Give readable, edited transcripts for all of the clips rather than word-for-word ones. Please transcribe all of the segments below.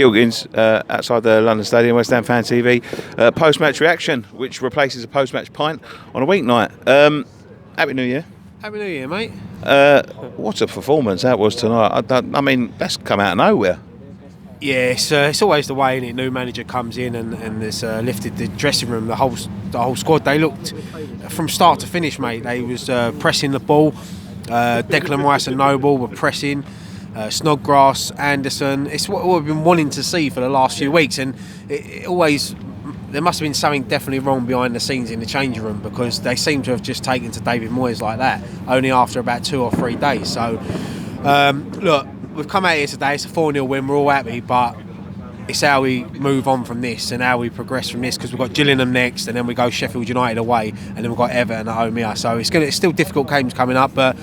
Kilgins outside the London Stadium, West Ham Fan TV. Post-match reaction, which replaces a post-match pint on a weeknight. Happy New Year. Happy New Year, mate. What a performance that was tonight. I mean, that's come out of nowhere. Yeah, it's always the way, innit? New manager comes in and has lifted the dressing room, the whole squad. They looked from start to finish, mate. They was pressing the ball. Declan Rice and Noble were pressing. Snodgrass, Anderson. It's what we've been wanting to see for the last few weeks, and it always. There must have been something definitely wrong behind the scenes in the changing room, because they seem to have just taken to David Moyes like that only after about 2 or 3 days. So, look, we've come out here today. It's a 4-0 win. We're all happy, but it's how we move on from this and how we progress from this, because we've got Gillingham next, and then we go Sheffield United away, and then we've got Everton at home here. So it's still difficult games coming up, but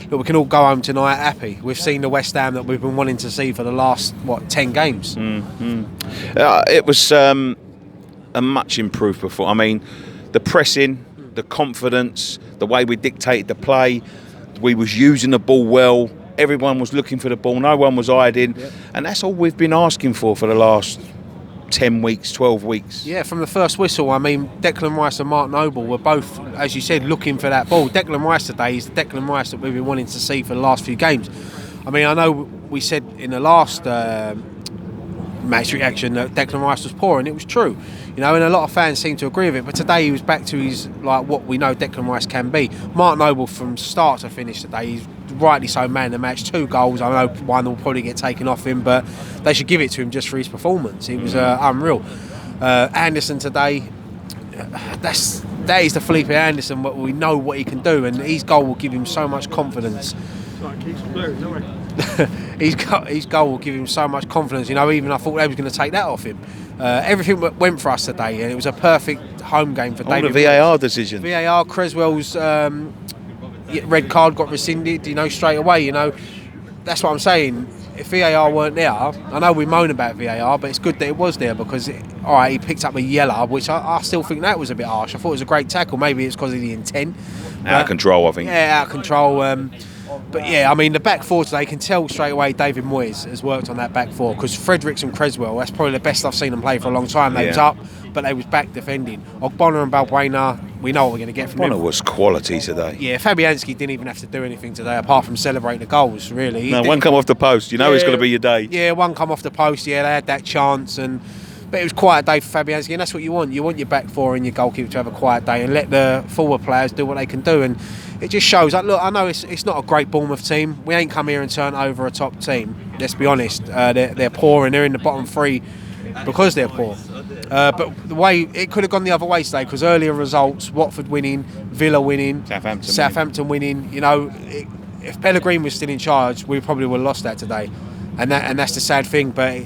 look, we can all go home tonight happy. We've seen the West Ham that we've been wanting to see for the last 10 games. It was a much improved performance. I mean, the pressing, the confidence, the way we dictated the play, we was using the ball well. Everyone was looking for the ball. No one was hiding. Yep. And that's all we've been asking for the last 10 weeks, 12 weeks. Yeah, from the first whistle. I mean, Declan Rice and Mark Noble were both, as you said, looking for that ball. Declan Rice today is the Declan Rice that we've been wanting to see for the last few games. I mean, I know we said in the last match reaction that Declan Rice was poor, and it was true. You know, and a lot of fans seem to agree with it. But today he was back to his, like, what we know Declan Rice can be. Mark Noble from start to finish today, he's rightly so man of the match. 2 goals. I know one will probably get taken off him, but they should give it to him just for his performance. It was unreal. Anderson today, that is the Felipe Anderson. But we know what he can do, and his goal will give him so much confidence. His goal will give him so much confidence. You know, even I thought they was going to take that off him. Everything went for us today, and it was a perfect home game for David. The VAR decision. VAR, Creswell's red card got rescinded. You know, straight away. You know, that's what I'm saying. If VAR weren't there, I know we moan about VAR, but it's good that it was there, because he picked up a yellow, which I still think that was a bit harsh. I thought it was a great tackle. Maybe it's because of the intent. Out of control, I think. Yeah, out of control. But yeah, I mean, the back four today, can tell straight away David Moyes has worked on that back four, because Fredericks and Creswell, that's probably the best I've seen them play for a long time. They was up, but they was back defending. Ogbonna and Balbuena, we know what we're going to get from them. Ogbonna was quality today. Yeah, Fabianski didn't even have to do anything today apart from celebrate the goals, really. No, one come off the post. You know it's going to be your day. Yeah, one come off the post. Yeah, they had that chance, but it was quite a day for Fabianski, and that's what you want. You want your back four and your goalkeeper to have a quiet day and let the forward players do what they can do. And it just shows. Like, look, I know it's not a great Bournemouth team. We ain't come here and turned over a top team. Let's be honest. They're poor, and they're in the bottom 3 because they're poor. But the way it could have gone the other way today, because earlier results: Watford winning, Villa winning, Southampton winning. You know, if Pellegrini was still in charge, we probably would have lost that today, and that's the sad thing. But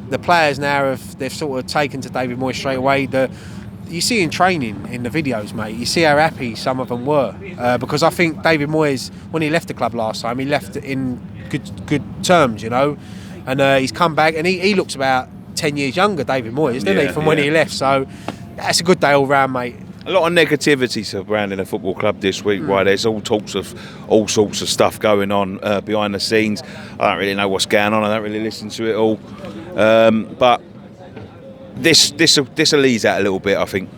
the players now they've sort of taken to David Moyes straight away. You see in training, in the videos, mate, you see how happy some of them were. Because I think David Moyes, when he left the club last time, he left in good terms, you know. And he's come back, and he looks about 10 years younger, David Moyes, doesn't he, from when he left. So that's a good day all round, mate. A lot of negativity surrounding the football club this week, right? There's all sorts of stuff going on behind the scenes. I don't really know what's going on. I don't really listen to it all. But this will ease out a little bit, I think.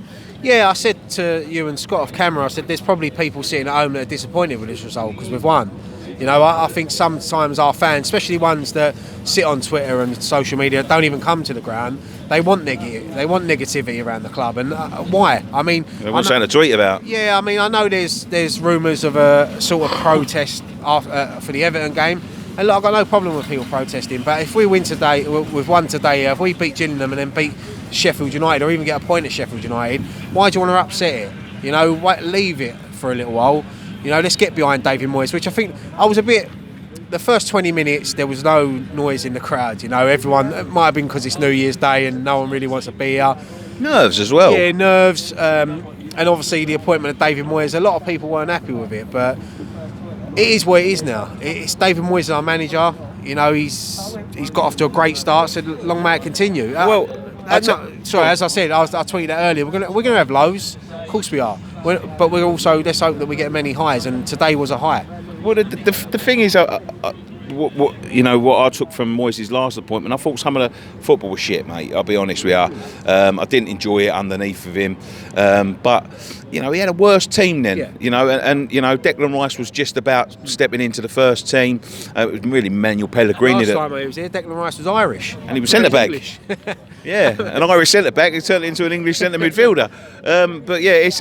Yeah, I said to you and Scott off camera, I said there's probably people sitting at home that are disappointed with this result because we've won. You know, I think sometimes our fans, especially ones that sit on Twitter and social media, don't even come to the ground. They want negativity around the club, and why? I mean, what's something to tweet about? Yeah, I mean, I know there's rumours of a sort of protest for the Everton game. And look, I've got no problem with people protesting, but if we win today, we've won today, if we beat Gillingham and then beat Sheffield United, or even get a point at Sheffield United, why do you want to upset it? You know, leave it for a little while. You know, let's get behind David Moyes, which I think I was a bit. The first 20 minutes, there was no noise in the crowd. You know, everyone, it might have been because it's New Year's Day and no one really wants to be here. Nerves as well. Yeah, nerves. And obviously the appointment of David Moyes, a lot of people weren't happy with it, but it is what it is now. It's David Moyes, our manager. You know, he's got off to a great start, so long may it continue. As I said, I tweeted that earlier. We're gonna have lows, of course we are. But we're also, let's hope that we get many highs, and today was a high. Well, the thing is, what I took from Moyes' last appointment, I thought some of the football was shit, mate. I'll be honest with you. I didn't enjoy it underneath of him, but he had a worse team then. Yeah. And Declan Rice was just about stepping into the first team. It was really Manuel Pellegrini. Last time he was here, Declan Rice was Irish, and he was centre back. Yeah, an Irish centre back. He turned into an English centre midfielder. But yeah, it's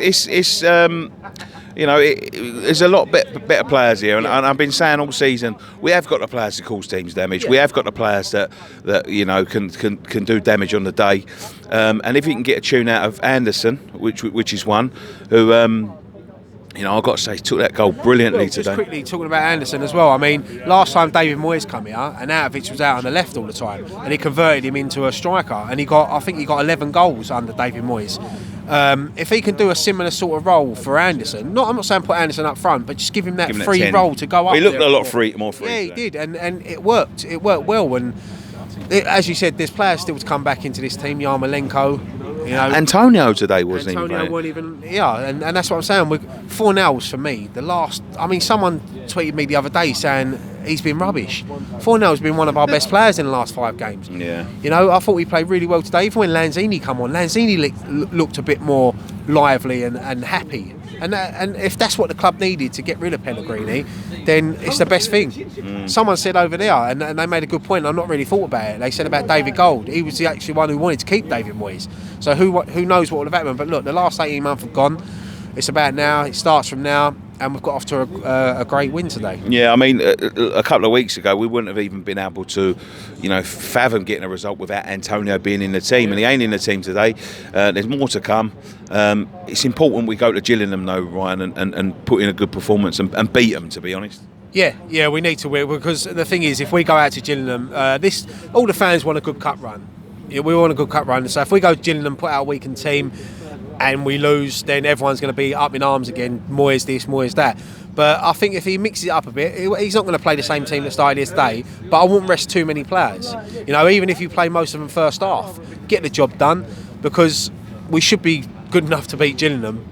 there's a lot better players here, and I've been saying all season we have got the players to cause teams damage. We have got the players that can do damage on the day, and if you can get a tune out of Anderson, which is one who. I've got to say, he took that goal brilliantly today. Just quickly talking about Anderson as well. I mean, last time David Moyes came here, Arnautovic was out on the left all the time, and he converted him into a striker, and I think he got 11 goals under David Moyes. If he can do a similar sort of role for Anderson, I'm not saying put Anderson up front, but just give him that free role to go up. He looked a lot more free. Yeah, he did, and it worked. It worked well. And as you said, there's players still to come back into this team. Yarmolenko. Antonio today wasn't even. And that's what I'm saying. 4-0 for me. Someone tweeted me the other day saying he's been rubbish. 4-0 has been one of our best players in the last 5 games. Yeah. I thought he played really well today. Even when Lanzini come on, Lanzini looked a bit more lively and happy. And if that's what the club needed to get rid of Pellegrini, then it's the best thing. Someone said over there, and they made a good point, I've not really thought about it, they said about David Gold. He was the actual one who wanted to keep David Moyes. So who knows what would have happened. But look, the last 18 months have gone. It's about now. It starts from now. And we've got off to a great win today. Yeah, a couple of weeks ago we wouldn't have even been able to, fathom getting a result without Antonio being in the team, and he ain't in the team today. There's more to come. It's important we go to Gillingham though, Ryan, and put in a good performance and beat them. To be honest. Yeah, we need to win, because the thing is, if we go out to Gillingham, all the fans want a good cup run. Yeah, we want a good cup run. So if we go to Gillingham, put out a weakened team, and we lose, then everyone's going to be up in arms again. Moyes this, Moyes that. But I think if he mixes it up a bit, he's not going to play the same team that started here today. But I wouldn't rest too many players. Even if you play most of them first half, get the job done, because we should be good enough to beat Gillingham.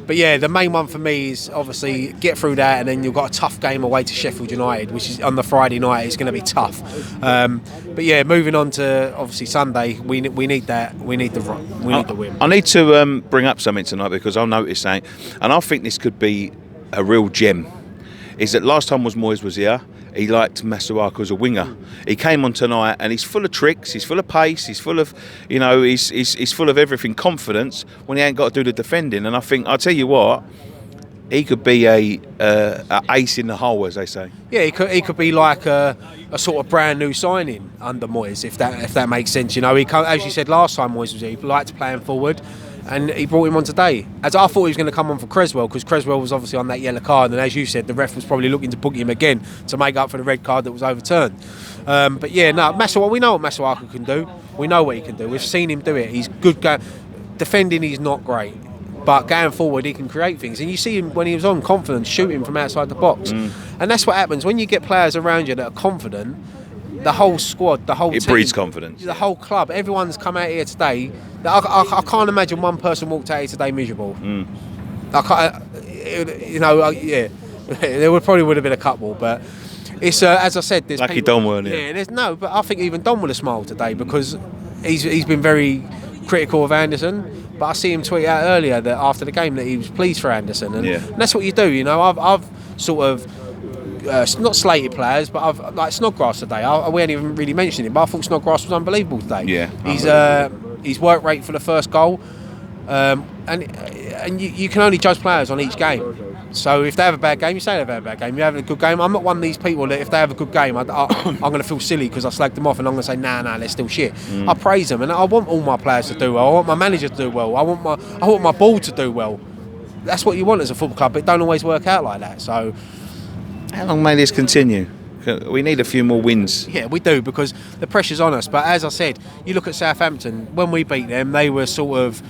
But yeah, the main one for me is obviously get through that, and then you've got a tough game away to Sheffield United, which is on the Friday night. It's going to be tough. But yeah, moving on to obviously Sunday, we need that. We need the win. I need to bring up something tonight, because I noticed something, and I think this could be a real gem. Is that last time Moyes was here, he liked Masuaku as a winger. He came on tonight and he's full of tricks, he's full of pace, he's full of, he's full of everything, confidence, when he ain't got to do the defending. And I think, I'll tell you what, he could be a ace in the hole, as they say. Yeah, he could be like a sort of brand new signing under Moyes, if that makes sense. As you said last time Moyes was here, he liked playing forward. And he brought him on today. As I thought he was going to come on for Creswell, because Creswell was obviously on that yellow card, and as you said, the ref was probably looking to book him again to make up for the red card that was overturned. But yeah, no, Masuaku, we know what Masuaku can do. We know what he can do. We've seen him do it. He's good. Defending, he's not great, but going forward, he can create things. And you see him when he was on confidence, shooting from outside the box. And that's what happens when you get players around you that are confident. The whole squad, the whole team, it breeds confidence. The whole club, everyone's come out here today. I can't imagine one person walked out here today miserable. I can't, yeah, there probably would have been a couple, but it's as I said, there's lucky Don weren't here. Yeah, there's but I think even Don would have smiled today, because he's been very critical of Anderson. But I see him tweet out earlier that after the game that he was pleased for Anderson, and that's what you do. I've sort of. Not slated players, but I've like Snodgrass today. We hadn't even really mentioned it, but I thought Snodgrass was unbelievable today. Yeah, his work rate for the first goal, and you can only judge players on each game. So if they have a bad game, you say they have a bad game. You have a good game. I'm not one of these people that if they have a good game, I'm going to feel silly because I slagged them off, and I'm going to say nah, they're still shit. I praise them, and I want all my players to do well. I want my manager to do well. I want my board to do well. That's what you want as a football club, but it don't always work out like that. So. How long may this continue? We need a few more wins. Yeah, we do, because the pressure's on us. But as I said, you look at Southampton, when we beat them, they were sort of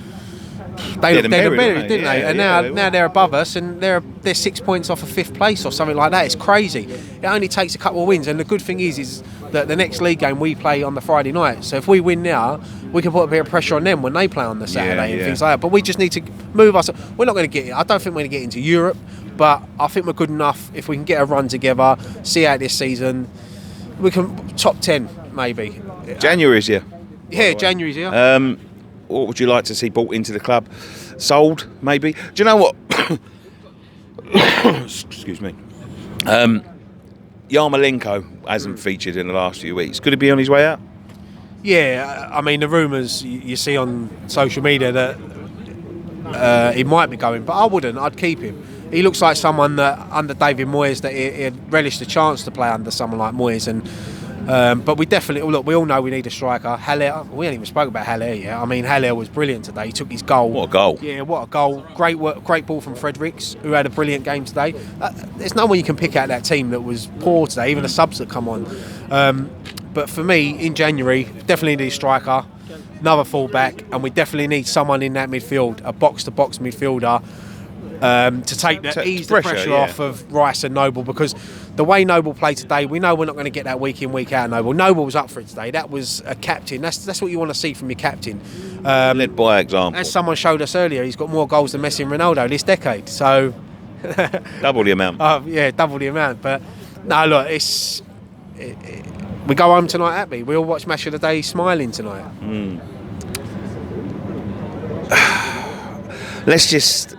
They looked dead and buried, buried, didn't they? And now they're above us, and they're 6 points off of 5th place or something like that. It's crazy. It only takes a couple of wins, and the good thing is that the next league game we play on the Friday night. So if we win now, we can put a bit of pressure on them when they play on the Saturday and things like that. But we just need to move us. We're not going to get. I don't think we're going to get into Europe, but I think we're good enough if we can get a run together, see out this season. We can top 10 maybe. January's here. Yeah, January's here. What would you like to see brought into the club? Sold, maybe? Do you know what? Excuse me. Yarmolenko hasn't featured in the last few weeks. Could he be on his way out? Yeah, I mean, the rumours you see on social media that he might be going, but I wouldn't. I'd keep him. He looks like someone that, under David Moyes, that he'd relish the chance to play under someone like Moyes. And but we definitely, look, we all know we need a striker. Haller, we haven't even spoke about Haller yet. I mean, Haller was brilliant today. He took his goal. What a goal. Yeah, what a goal. Great work, great ball from Fredericks, who had a brilliant game today. There's no one you can pick out of that team that was poor today, even the subs that come on. But for me, in January, definitely need a striker, another full-back, and we definitely need someone in that midfield, a box-to-box midfielder, to ease the pressure off of Rice and Noble, because the way Noble played today, we know we're not going to get that week in, week out. Noble was up for it today. That was a captain. That's what you want to see from your captain. Led by example. As someone showed us earlier, he's got more goals than Messi and Ronaldo this decade. So double the amount. Yeah, double the amount. But no, look, we go home tonight happy. We all watch Match of the Day smiling tonight. Let's just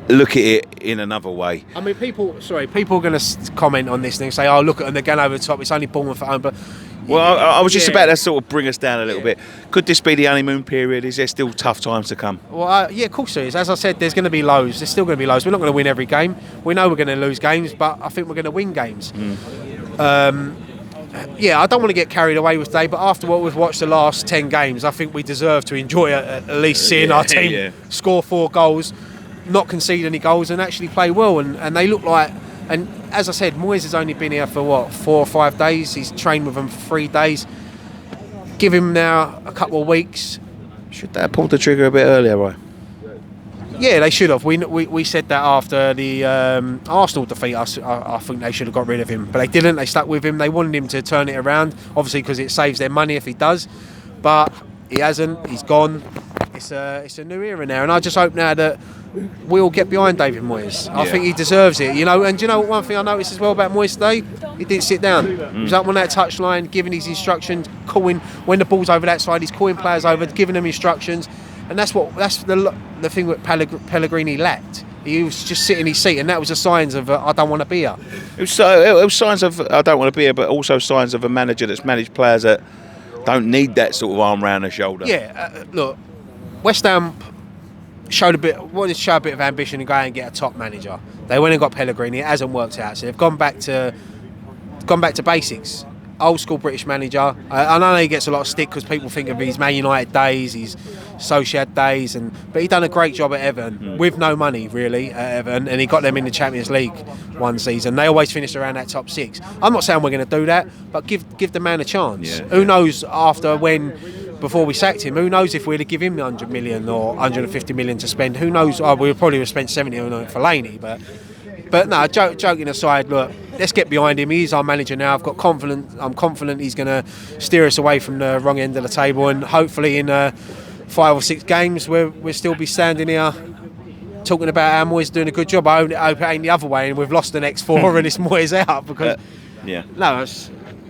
look at it in another way. I mean, people are going to comment on this thing and say, "Oh, look at them, they're going over the top. It's only Bournemouth at home." But well, I was just about to sort of bring us down a little bit. Could this be the honeymoon period? Is there still tough times to come? Well, yeah, of course there is. As I said, there's going to be lows. There's still going to be lows. We're not going to win every game. We know we're going to lose games, but I think we're going to win games. Yeah, I don't want to get carried away with today, but after what we've watched the last 10 games, I think we deserve to enjoy at least seeing our team score 4 goals, not concede any goals, and actually play well. And they look like, and as I said, Moyes has only been here for 4 or 5 days. He's trained with them for 3 days. Give him now a couple of weeks. Should they have pulled the trigger a bit earlier, right? Yeah, they should have. We said that after the Arsenal defeat. I think they should have got rid of him, but they didn't. They stuck with him. They wanted him to turn it around, obviously, because it saves their money if he does. But he hasn't. He's gone. It's a new era now, and I just hope now that we all get behind David Moyes. I think he deserves it, you know. And do you know what? One thing I noticed as well about Moyes today, he didn't sit down. He was up on that touchline, giving his instructions, calling when the ball's over that side. He's calling players over, giving them instructions. And that's the thing that Pellegrini lacked. He was just sitting in his seat, and that was the signs of I don't want to be here. It was signs of I don't want to be here, but also signs of a manager that's managed players that don't need that sort of arm round the shoulder. Yeah, look, West Ham wanted to show a bit of ambition and go out and get a top manager. They went and got Pellegrini. It hasn't worked out, so they've gone back to basics. Old school British manager. I know he gets a lot of stick because people think of his Man United days, his Sociedad days, but he done a great job at Everton with no money really at Everton, and he got them in the Champions League one season. They always finished around that top 6. I'm not saying we're going to do that, but give the man a chance. Yeah. Who knows before we sacked him, who knows if we'd have given him 100 million or 150 million to spend? Who knows? We would probably have spent 70 on it for Laney, but no, joking aside, look, let's get behind him. He's our manager now. I'm confident he's going to steer us away from the wrong end of the table, and hopefully in 5 or 6 games we'll still be standing here talking about how Moyes doing a good job. I hope it ain't the other way and we've lost the next 4 and it's Moyes out, because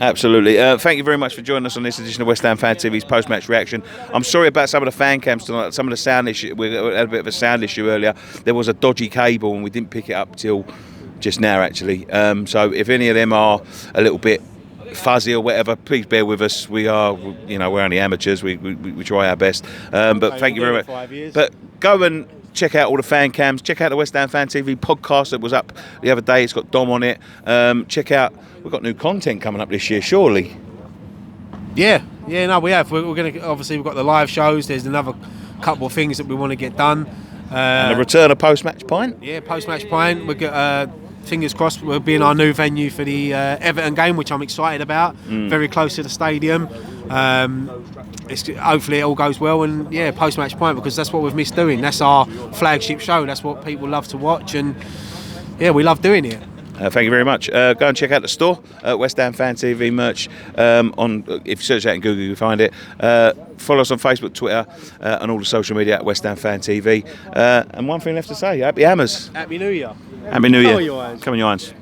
absolutely. Thank you very much for joining us on this edition of West Ham Fan TV's post-match reaction. I'm sorry about some of the fan cams tonight, some of the sound issue. We had a bit of a sound issue earlier. There was a dodgy cable and we didn't pick it up till just now, actually. So if any of them are a little bit fuzzy or whatever, please bear with us. We're only amateurs. We try our best. But thank you very much. 5 years. But go and check out all the fan cams. Check out the West Ham Fan TV podcast that was up the other day. It's got Dom on it. Check out. We've got new content coming up this year, surely. Yeah, no, we have. We're going to, obviously, we've got the live shows. There's another couple of things that we want to get done. And the return of post-match pint. Yeah, post-match pint. We got fingers crossed. We'll be in our new venue for the Everton game, which I'm excited about. Very close to the stadium. Hopefully it all goes well, and yeah, post-match point, because that's what we've missed doing. That's our flagship show. That's what people love to watch, and yeah, we love doing it. Thank you very much. Go and check out the store, West Ham Fan TV merch. If you search that in Google, you'll find it. Follow us on Facebook, Twitter, and all the social media at West Ham Fan TV. And one thing left to say: Happy Hammers. Happy New Year. Happy New Year. Come on, you irons. Come on, you irons.